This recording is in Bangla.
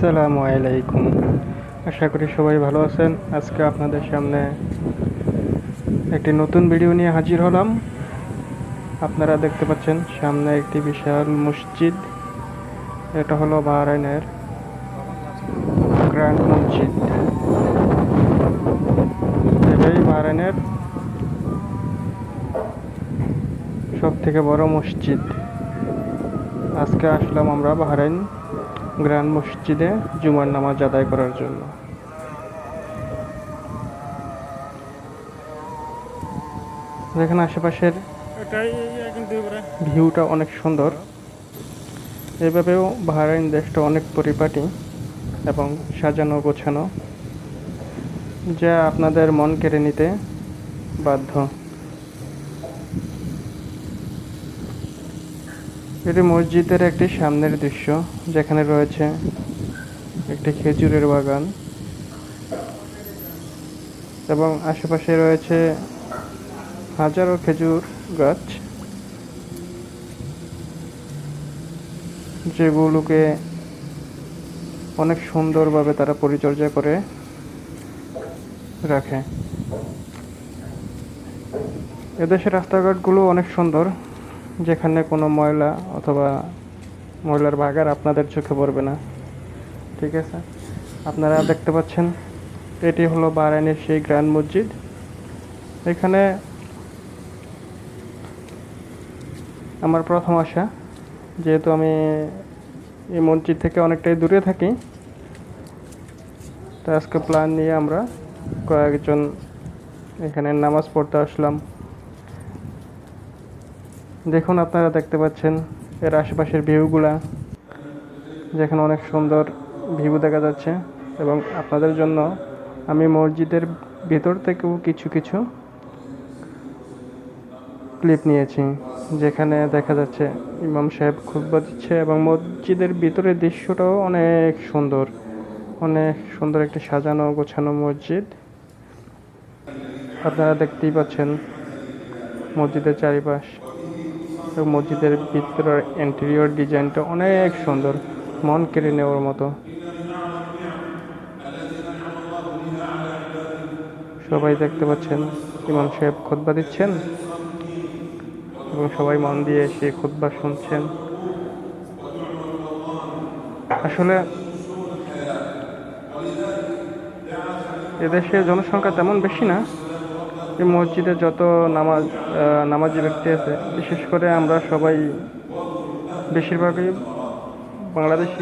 আসসালামু আলাইকুম। আশা করি সবাই ভালো আছেন। আজকে আপনাদের সামনে একটি নতুন ভিডিও নিয়ে হাজির হলাম। আপনারা দেখতে পাচ্ছেন সামনে একটি বিশাল মসজিদ। এটা হলো বাহরাইনের গ্র্যান্ড মসজিদ। এটাই বাহরাইনের সব থেকে বড় মসজিদ। আজকে আসলাম আমরা বাহরাইন গ্র্যান্ড মসজিদে জুমার নামাজ আদায় করার জন্য। দেখেন আশেপাশের ভিউটা অনেক সুন্দর। এভাবেও বাহরাইন দেশটা অনেক পরিপাটি এবং সাজানো গোছানো, যা আপনাদের মন কেড়ে নিতে বাধ্য। এটি মসজিদের একটি সামনের দৃশ্য, যেখানে রয়েছে একটি খেজুরের বাগান এবং আশেপাশে রয়েছে হাজারো খেজুর গাছ, যেগুলোকে অনেক সুন্দরভাবে তারা পরিচর্যা করে রাখে। এদেশের রাস্তাঘাটগুলো অনেক সুন্দর, যেখানে কোনো ময়লা অথবা ময়লার ভাগাড় আপনাদের চোখে পড়বে না। ঠিক আছে, আপনারা দেখতে পাচ্ছেন এটি হলো বাহরাইনের সেই গ্র্যান্ড মসজিদ। এখানে আমার প্রথম আসা, যেহেতু আমি এই মসজিদ থেকে অনেকটাই দূরে থাকি, তো আজকে প্ল্যান নিয়ে আমরা কয়েকজন এখানে নামাজ পড়তে আসলাম। দেখুন, আপনারা দেখতে পাচ্ছেন এর আশেপাশের ভিউগুলা, যেখানে অনেক সুন্দর ভিউ দেখা যাচ্ছে। এবং আপনাদের জন্য আমি মসজিদের ভিতর থেকেও কিছু কিছু ক্লিপ নিয়েছি, যেখানে দেখা যাচ্ছে ইমাম সাহেব খুতবা দিচ্ছে এবং মসজিদের ভিতরের দৃশ্যটাও অনেক সুন্দর। অনেক সুন্দর একটি সাজানো গোছানো মসজিদ। আপনারা দেখতেই পাচ্ছেন মসজিদের চারিপাশ এবং মসজিদের ভিতরের ইন্টেরিয়র ডিজাইনটা অনেক সুন্দর, মন কেড়ে নেওয়ার মতো। সবাই দেখতে পাচ্ছেন ইমাম সাহেব খুতবা দিচ্ছেন এবং সবাই মন দিয়ে সেই খুতবা শুনছেন। আসলে এদেশে জনসংখ্যা তেমন বেশি না। এই মসজিদে যত নামাজি ব্যক্তি আছে, বিশেষ করে আমরা সবাই বেশিরভাগই বাংলাদেশি।